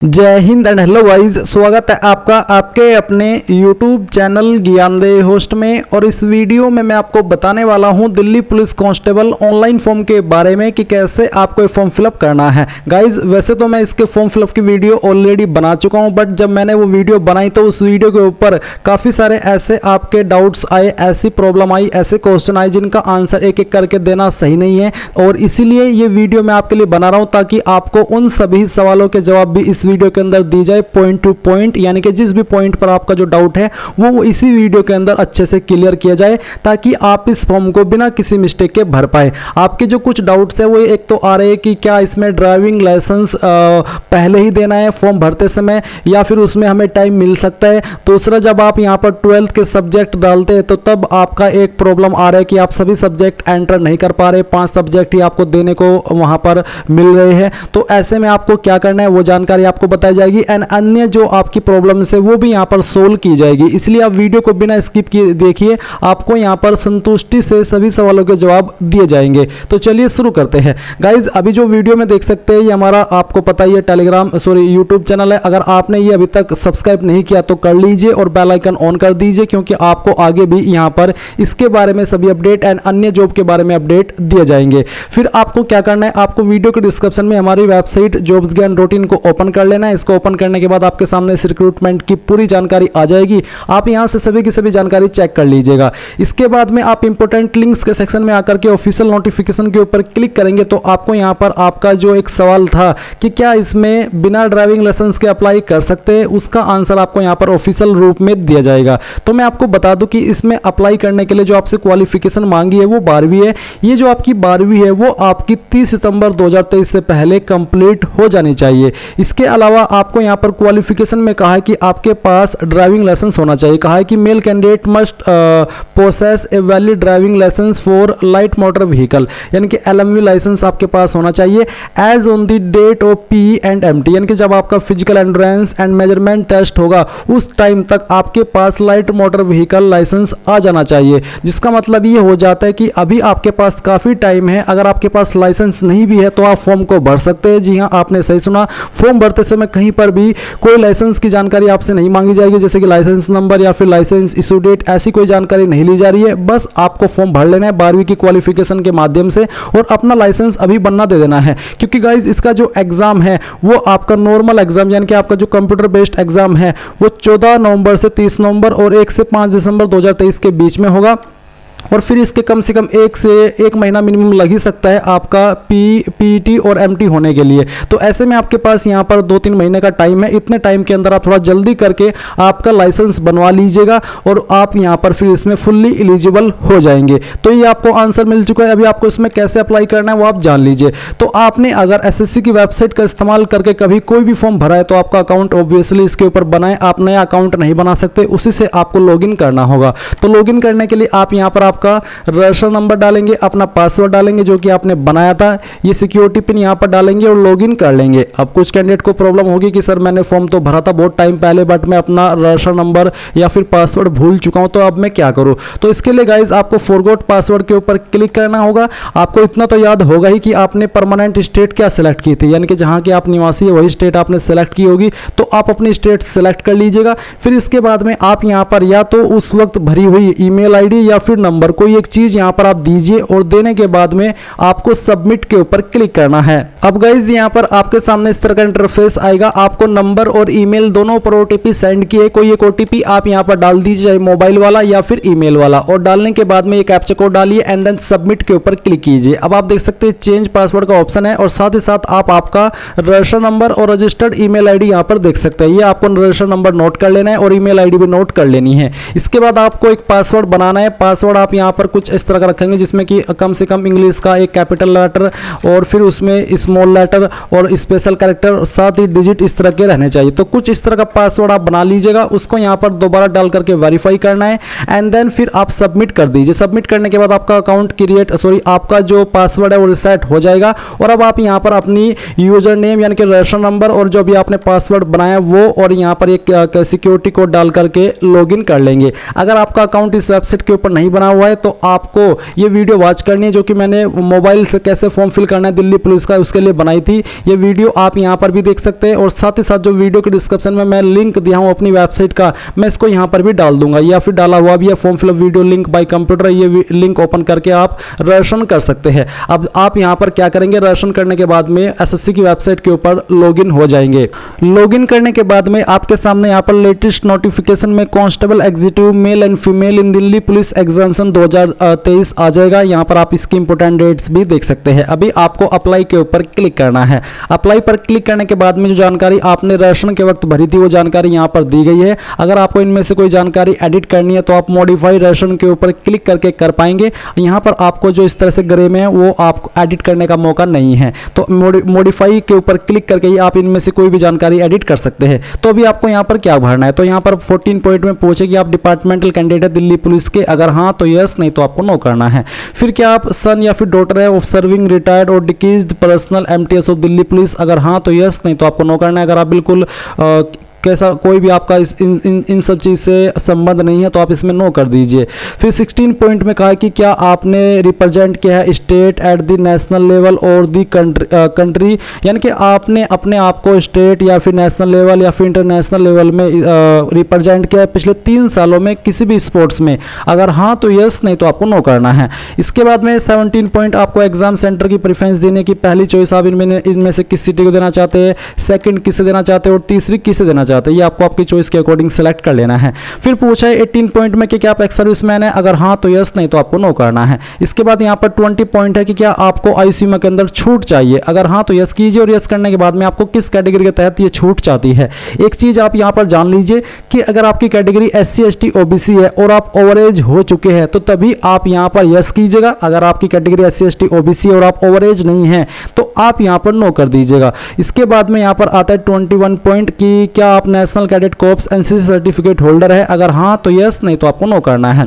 जय Hind and hello guys, स्वागत है आपका आपके अपने YouTube चैनल ज्ञानदेह होस्ट में। और इस वीडियो में मैं आपको बताने वाला हूं Delhi police constable online form के बारे में कि कैसे आपको फॉर्म फिलअप करना है। गाइस वैसे तो मैं इसके फॉर्म फिलअप की वीडियो ऑलरेडी बना चुका हूं, बट जब मैंने वो वीडियो बनाई तो उस वीडियो के ऊपर काफ़ी सारे ऐसे आपके डाउट्स आए, ऐसी प्रॉब्लम आई, ऐसे क्वेश्चन आए जिनका आंसर एक एक करके देना सही नहीं है। और इसीलिए ये वीडियो मैं आपके लिए बना रहा हूँ ताकि आपको उन सभी सवालों के जवाब भी इस वीडियो के अंदर दी जाए, पॉइंट टू पॉइंट, यानी कि जिस भी पॉइंट पर आपका जो डाउट है वो इसी वीडियो के अंदर अच्छे से क्लियर किया जाए ताकि आप इस फॉर्म को बिना किसी मिस्टेक के भर पाए। आपके जो कुछ डाउट्स है वो एक तो आ रहे हैं कि क्या इसमें ड्राइविंग लाइसेंस पहले ही देना है फॉर्म भरते समय या फिर उसमें हमें टाइम मिल सकता है। दूसरा, जब आप यहाँ पर 12th के सब्जेक्ट डालते हैं तो तब आपका एक प्रॉब्लम आ रहा है कि आप सभी सब्जेक्ट एंटर नहीं कर पा रहे, 5 सब्जेक्ट ही आपको देने को वहाँ पर मिल रहे हैं। तो ऐसे में आपको क्या करना है वो जानकारी आपको बताई जाएगी एंड अन्य जो आपकी प्रॉब्लम्स है वो भी यहाँ पर सोल्व की जाएगी। इसलिए आप वीडियो को बिना स्किप किए देखिए, आपको यहाँ पर संतुष्टि से सभी सवालों के जवाब दिए जाएंगे। तो चलिए शुरू करते हैं। गाइज अभी जो वीडियो में देख सकते हैं ये हमारा आपको पता ही है यूट्यूब चैनल है। अगर आपने ये अभी तक सब्सक्राइब नहीं किया तो कर लीजिए और बेल आइकन ऑन कर दीजिए, क्योंकि आपको आगे भी यहाँ पर इसके बारे में सभी अपडेट एंड अन्य जॉब के बारे में अपडेट दिए जाएंगे। फिर आपको क्या करना है, आपको वीडियो के डिस्क्रिप्शन में हमारी वेबसाइट जॉब्स ज्ञान रूटीन को ओपन कर लेना है। इसको ओपन करने के बाद आपके सामने इस रिक्रूटमेंट की पूरी जानकारी आ जाएगी। आप यहां से सभी की सभी जानकारी चेक कर लीजिएगा। इसके बाद में आप इंपोर्टेंट लिंक्स के सेक्शन में आकर के ऑफिशियल नोटिफिकेशन के ऊपर क्लिक करेंगे तो आपको यहां पर आपका जो एक सवाल था कि क्या इसमें बिना ड्राइविंग लाइसेंस के अप्लाई कर सकते हैं, उसका आंसर आपको यहां पर ऑफिशियल रूप में दिया जाएगा। तो मैं आपको बता दूं कि इसमें अप्लाई करने के लिए जो आपसे क्वालिफिकेशन मांगी है वो 12वीं है। ये जो आपकी 12वीं है वो आपकी 30 सितंबर 2023 से पहले कंप्लीट हो जानी चाहिए। इसके अलावा आपको यहाँ पर क्वालिफिकेशन में कहा है कि आपके पास ड्राइविंग लाइसेंस होना चाहिए। कहा है कि male candidate must possess a valid driving licence for light motor vehicle, यानी कि LMV लाइसेंस आपके पास होना चाहिए as on the date of PE and MT, यानी कि जब आपका physical endurance and measurement test होगा उस टाइम तक आपके पास लाइट मोटर व्हीकल लाइसेंस आ जाना चाहिए। जिसका मतलब ये हो जाता है कि अभी आपके पास काफ़ी टाइम है। अगर आपके पास लाइसेंस नहीं भी है तो आप फॉर्म को भर सकते हैं। जी हाँ, आपने सही सुना, फॉर्म भरते समय कहीं पर भी कोई लाइसेंस की जानकारी आपसे नहीं मांगी जाएगी, जैसे कि लाइसेंस नंबर या फिर लाइसेंस इशू डेट, ऐसी कोई जानकारी नहीं ली जा रही है। बस आपको फॉर्म भर लेना है 12वीं की क्वालिफिकेशन के माध्यम से और अपना लाइसेंस अभी बनना दे देना है। क्योंकि गाइज इसका जो एग्जाम है वो आपका नॉर्मल एग्जाम, यानी कि आपका जो कंप्यूटर बेस्ड एग्जाम है वो 14 नवंबर से 30 नवंबर और 1 से 5 दिसंबर 2023 के बीच में होगा। और फिर इसके कम से कम 1 से 1 महीना मिनिमम लग ही सकता है आपका PET और MT होने के लिए। तो ऐसे में आपके पास यहाँ पर 2-3 महीने का टाइम है। इतने टाइम के अंदर आप थोड़ा जल्दी करके आपका लाइसेंस बनवा लीजिएगा और आप यहाँ पर फिर इसमें फुल्ली एलिजिबल हो जाएंगे। तो ये आपको आंसर मिल चुका है। अभी आपको इसमें कैसे अप्लाई करना है वो आप जान लीजिए। तो आपने अगर SSC की वेबसाइट का इस्तेमाल करके कभी कोई भी फॉर्म भरा है तो आपका अकाउंट ऑब्वियसली इसके ऊपर बनाए। आप नया अकाउंट नहीं बना सकते, उसी से आपको लॉगिन करना होगा। तो लॉगिन करने के लिए आप यहाँ पर आपका रजिस्टर नंबर डालेंगे, अपना पासवर्ड डालेंगे जो कि आपने बनाया था, ये सिक्योरिटी पिन यहाँ पर डालेंगे और लॉगिन कर लेंगे। अब कुछ कैंडिडेट को प्रॉब्लम होगी कि सर मैंने फॉर्म तो भरा था बहुत टाइम पहले बट मैं अपना रजिस्टर नंबर या फिर पासवर्ड भूल चुका हूँ, तो अब मैं क्या करूँ। तो इसके लिए गाइज आपको फॉरगॉट पासवर्ड के ऊपर क्लिक करना होगा। आपको इतना तो याद होगा ही कि आपने परमानेंट स्टेट क्या सिलेक्ट की थी, यानी कि जहाँ की आप निवासी है वही स्टेट आपने सेलेक्ट की होगी। तो आप अपनी स्टेट सेलेक्ट कर लीजिएगा। फिर इसके बाद में आप यहाँ पर या तो उस वक्त भरी हुई ईमेल ID या फिर नंबर कोई एक चीज यहां पर आप दीजिए और देने के बाद में आपको सबमिट के ऊपर क्लिक करना है। अब गाइज यहां पर आपके सामने इस तरह का इंटरफेस आएगा। आपको नंबर और ईमेल दोनों पर OTP सेंड किए। कोई एक OTP आप यहां पर डाल दीजिए, चाहे मोबाइल वाला या फिर ईमेल वाला, और डालने के बाद में एक कैप्चा कोड डालिए एंड देन सबमिट के ऊपर क्लिक कीजिए। अब आप देख सकते हैं चेंज पासवर्ड का ऑप्शन है और साथ ही साथ आप आपका रजिस्टर नंबर और रजिस्टर्ड ईमेल ID यहां पर देख सकते हैं। ये आपको रजिस्टर नंबर नोट कर लेना है और ईमेल ID भी नोट कर लेनी है। इसके बाद आपको एक पासवर्ड बनाना है। पासवर्ड आप यहां पर कुछ इस तरह का रखेंगे जिसमें कि कम से कम इंग्लिश का एक कैपिटल लेटर और फिर उसमें स्मॉल लेटर और स्पेशल कैरेक्टर, साथ ही डिजिट इस तरह के रहने चाहिए। तो कुछ इस तरह का पासवर्ड आप बना लीजिएगा। उसको यहाँ पर दोबारा डाल करके वेरीफाई करना है एंड देन फिर आप सबमिट कर दीजिए। सबमिट करने के बाद आपका अकाउंट आपका जो पासवर्ड है वो रिसेट हो जाएगा। और अब आप यहाँ पर अपनी यूजर नेम यानी कि रजिस्टर नंबर और जो भी आपने पासवर्ड बनाया वो और यहाँ पर एक सिक्योरिटी कोड डाल करके लॉगिन कर लेंगे। अगर आपका अकाउंट इस वेबसाइट के ऊपर नहीं बना हुआ हुआ है तो आपको ये वीडियो वॉच करनी है, जो कि मैंने मोबाइल से कैसे फॉर्म फिल करना है दिल्ली पुलिस का उसके लिए बनाई थी। ये वीडियो आप यहाँ पर भी देख सकते हैं और साथ ही साथ जो वीडियो के डिस्क्रिप्शन में मैं लिंक दिया हूँ अपनी वेबसाइट का, मैं इसको यहाँ पर भी डाल दूंगा, या फिर डाला हुआ भी है form fill up video link by computer. ये लिंक ओपन करके आप रजिस्ट्रेशन कर सकते हैं। अब आप यहाँ पर क्या करेंगे, रजिस्ट्रेशन करने के बाद में एसएससी की वेबसाइट के ऊपर लॉगिन हो जाएंगे। लॉगिन करने के बाद में आपके सामने यहाँ पर लेटेस्ट नोटिफिकेशन में constable executive male and female in Delhi police examination 2023 आ जाएगा। यहाँ पर आप इसकी इंपोर्टेंट डेट्स भी देख सकते हैं। अभी आपको अप्लाई के ऊपर क्लिक करना है। अप्लाई पर क्लिक करने के बाद में जो जानकारी आपने रजिस्ट्रेशन के वक्त भरी थी वो जानकारी यहाँ पर दी गई है। अगर आपको इनमें से कोई जानकारी एडिट करनी है तो आप मॉडिफाई रजिस्ट्रेशन के ऊपर क्लिक करके कर पाएंगे। यहाँ पर आपको जो इस तरह से ग्रे में है वो आपको एडिट करने का मौका नहीं है, तो मॉडिफाई के ऊपर क्लिक करके ही आप इनमें से कोई भी जानकारी एडिट कर सकते हैं। तो अभी आपको यहाँ पर क्या भरना है, तो यहाँ पर 14 पॉइंट में पूछे कि आप डिपार्टमेंटल कैंडिडेट है दिल्ली पुलिस के, अगर हाँ तो यस, नहीं तो आपको नो करना है। फिर क्या आप सन या फिर डॉटर है ऑफ सर्विंग रिटायर्ड और decreased personal MTS of Delhi police, अगर हाँ तो यस, नहीं तो आपको नो करना है। अगर आप बिल्कुल कैसा कोई भी आपका इन सब चीज़ से संबंध नहीं है तो आप इसमें नो कर दीजिए। फिर 16 पॉइंट में कहा कि क्या आपने रिप्रेजेंट किया है state at the national level और दी कंट्री, यानी कि आपने अपने आप को स्टेट या फिर नेशनल लेवल या फिर इंटरनेशनल लेवल में रिप्रेजेंट किया है पिछले 3 सालों में किसी भी स्पोर्ट्स में, अगर हाँ तो यस, नहीं तो आपको नो करना है। इसके बाद में 17 पॉइंट आपको एग्जाम सेंटर की प्रेफरेंस देने की पहली चॉइस आप इनमें से किस सिटी को देना चाहते हैं, सेकंड किसे देना चाहते हैं और तीसरी किसे देना चाहते हैं, ये आपको आपकी चॉइस के अकॉर्डिंग सेलेक्ट कर लेना है। फिर पूछा है 18 पॉइंट में कि क्या आप एक्स सर्विसमैन है, अगर हाँ तो यस, नहीं तो आपको नो करना है। इसके बाद यहाँ पर 20 पॉइंट है कि क्या आपको आईसीयू के अंदर छूट चाहिए, अगर हाँ तो यस कीजिए और यस करने के बाद में आपको किस कैटेगरी के तहत ये छूट चाहती है। एक चीज आप यहाँ पर जान लीजिए कि अगर आपकी कैटेगरी SC ST OBC है और आप ओवरेज हो चुके हैं तो तभी आप यहाँ पर यस कीजिएगा। अगर आपकी कैटेगरी SC ST OBC और आप ओवरेज नहीं है तो आप यहाँ पर नो कर दीजिएगा। इसके बाद में यहाँ पर आता है 21 पॉइंट कि क्या आप national cadet corps NCC certificate holder है, अगर हाँ तो यस, नहीं तो आपको नो करना है।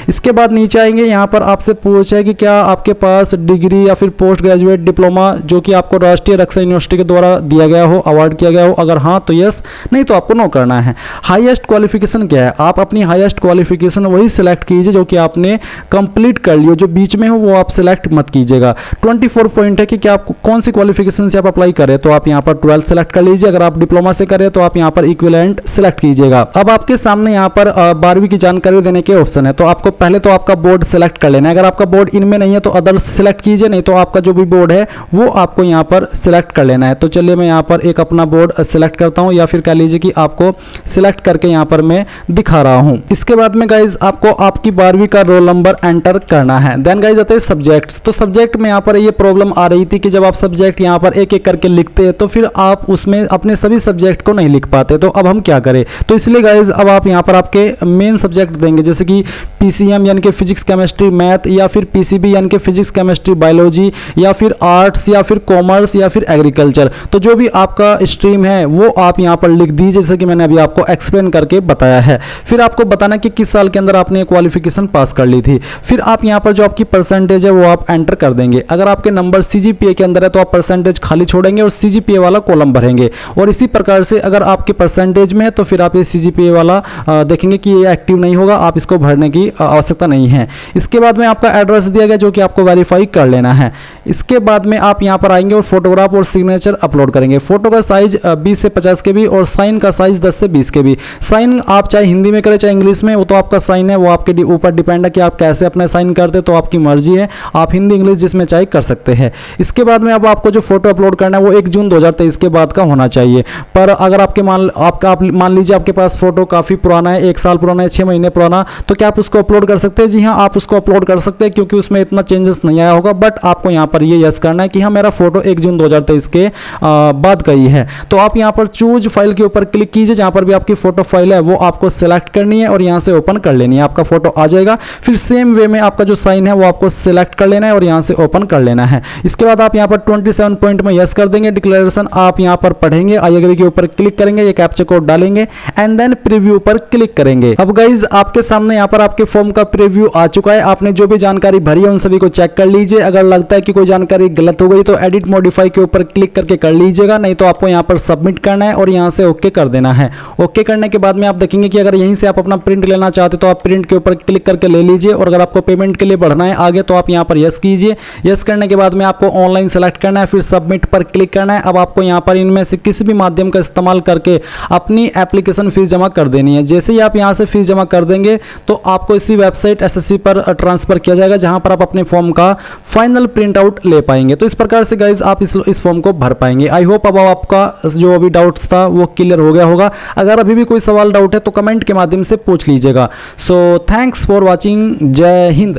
इसके बाद नीचे आएंगे, यहाँ पर आपसे पूछा है कि क्या आपके पास डिग्री या फिर पोस्ट ग्रेजुएट डिप्लोमा जो कि आपको राष्ट्रीय रक्षा यूनिवर्सिटी के द्वारा दिया गया हो, अवार्ड किया गया हो, अगर हाँ तो यस, नहीं तो आपको नो करना है। हाईएस्ट क्वालिफिकेशन क्या है, आप अपनी हाईएस्ट क्वालिफिकेशन वही सिलेक्ट कीजिए जो कि आपने कंप्लीट कर लियो, जो बीच में हो वो आप सिलेक्ट मत कीजिएगा। 24 पॉइंट है कि क्या आप कौन सी क्वालिफिकेशन से आप अप्लाई करें, तो आप यहाँ पर 12 सेलेक्ट कर लीजिए। अगर आप डिप्लोमा से करें तो आप यहाँ पर इक्विवेलेंट सिलेक्ट कीजिएगा। अब आपके सामने यहाँ पर 12वीं की जानकारी देने के ऑप्शन है, तो आपको पहले तो आपका बोर्ड सेलेक्ट कर लेना है। अगर आपका बोर्ड इनमें नहीं है तो अदर्स सिलेक्ट कीजिए, नहीं तो आपका जो भी बोर्ड है वो आपको यहाँ पर सिलेक्ट कर लेना है। तो चलिए मैं यहाँ पर एक अपना बोर्ड सिलेक्ट करता हूँ, या फिर कह लीजिए कि आपको सिलेक्ट करके यहाँ पर मैं दिखा रहा हूँ। इसके बाद में गाइज आपको आपकी 12वीं का रोल नंबर एंटर करना है। देन गाइज आते हैं सब्जेक्ट्स। तो सब्जेक्ट में यहाँ पर ये प्रॉब्लम आ रही थी कि जब आप सब्जेक्ट यहाँ पर एक एक करके लिखते हैं तो फिर आप उसमें अपने सभी सब्जेक्ट को नहीं लिख पाते। तो अब हम क्या करें, तो इसलिए गाइज अब आप यहाँ पर आपके मेन सब्जेक्ट देंगे, जैसे कि PCM यानी कि फिजिक्स केमिस्ट्री मैथ, या फिर PCB यानी कि फिजिक्स केमिस्ट्री बायोलॉजी, या फिर आर्ट्स, या फिर कॉमर्स, या फिर एग्रीकल्चर। तो जो भी आपका स्ट्रीम है वो आप यहाँ पर लिख दीजिए, जैसे कि मैंने अभी आपको एक्सप्लेन करके बताया है। फिर आपको बताना कि किस साल के अंदर आपने क्वालिफिकेशन पास कर ली थी। फिर आप यहाँ पर जो आपकी परसेंटेज है वो आप एंटर कर देंगे। अगर आपके नंबर CGPA के अंदर है तो आप परसेंटेज खाली छोड़ेंगे और CGPA वाला कॉलम भरेंगे। और इसी प्रकार से अगर आपके परसेंटेज में है तो फिर आप ये CGPA वाला देखेंगे कि ये एक्टिव नहीं होगा, आप इसको भरने की आवश्यकता नहीं है। इसके बाद में आपका एड्रेस दिया गया जो कि आपको वेरीफाई कर लेना है। इसके बाद में आप यहाँ पर आएंगे और फोटोग्राफ और सिग्नेचर अपलोड करेंगे। फोटो का साइज 20 से 50 KB और साइन का साइज 10 से 20 KB। साइन आप चाहे हिंदी में करें चाहे इंग्लिश में, वो तो आपका साइन है, वो आपके ऊपर डिपेंड है कि आप कैसे अपना साइन करते, तो आपकी मर्जी है, आप हिंदी इंग्लिश जिसमें चाहे कर सकते हैं। इसके बाद में अब आपको जो फोटो अपलोड करना है वो 1 जून 2023 के बाद का होना चाहिए। पर अगर आपके मान लीजिए आपके पास फोटो काफ़ी पुराना है, 1 साल पुराना है, 6 महीने पुराना, तो क्या आप उसको अपलोड कर सकते हैं? जी हाँ, आप उसको अपलोड कर सकते हैं क्योंकि उसमें इतना चेंजेस नहीं आया होगा। बट आपको यहाँ पर ये यस करना है कि हाँ मेरा फोटो 1 जून 2023 के बाद का ही है। तो आप यहाँ पर चूज फाइल के ऊपर क्लिक कीजिए, जहाँ पर भी आपकी फोटो फाइल है वो आपको सेलेक्ट करनी है और यहाँ से ओपन कर लेनी है, आपका फोटो आ जाएगा। फिर सेम वे में आपका जो साइन है वो आपको सिलेक्ट कर लेना है और यहाँ से ओपन कर लेना है। इसके बाद आप यहाँ पर 27 पॉइंट में यस कर देंगे। डिक्लेरेशन आप यहाँ पर पढ़ेंगे, आई एग्री के ऊपर क्लिक करेंगे, ये कैप्चा कोड डालेंगे एंड देन प्रीव्यू पर क्लिक करेंगे। अब गाइज आपके सामने यहाँ पर आपके फॉर्म का प्रीव्यू आ चुका है। आपने जो भी जानकारी भरी है उन सभी को चेक कर लीजिए। अगर लगता है कि कोई कोई जानकारी गलत हो गई तो एडिट मॉडिफाई के ऊपर क्लिक करके कर लीजिएगा, नहीं तो आपको यहाँ पर सबमिट करना है और यहाँ से ओके कर देना है। ओके करने के बाद में आप देखेंगे कि अगर यहीं से आप अपना प्रिंट लेना चाहते तो आप प्रिंट के ऊपर क्लिक करके ले लीजिए, और अगर आपको पेमेंट के लिए बढ़ना है आगे तो आप यहाँ पर यस कीजिए। यस करने के बाद में आपको ऑनलाइन सेलेक्ट करना है, फिर सबमिट पर क्लिक करना है। अब आपको यहाँ पर इनमें से किसी भी माध्यम का इस्तेमाल करके अपनी एप्लीकेशन फीस जमा कर देनी है। जैसे ही आप यहाँ से फीस जमा कर देंगे तो आपको इसी वेबसाइट एसएससी पर ट्रांसफर किया जाएगा, जहां पर आप अपने फॉर्म का फाइनल प्रिंट आउट ले पाएंगे। तो इस प्रकार से गाइज आप इस फॉर्म को भर पाएंगे। आई होप अब आपका जो अभी डाउट्स था वो क्लियर हो गया होगा। अगर अभी भी कोई सवाल डाउट है तो कमेंट के माध्यम से पूछ लीजिएगा। So thanks for watching. जय हिंद।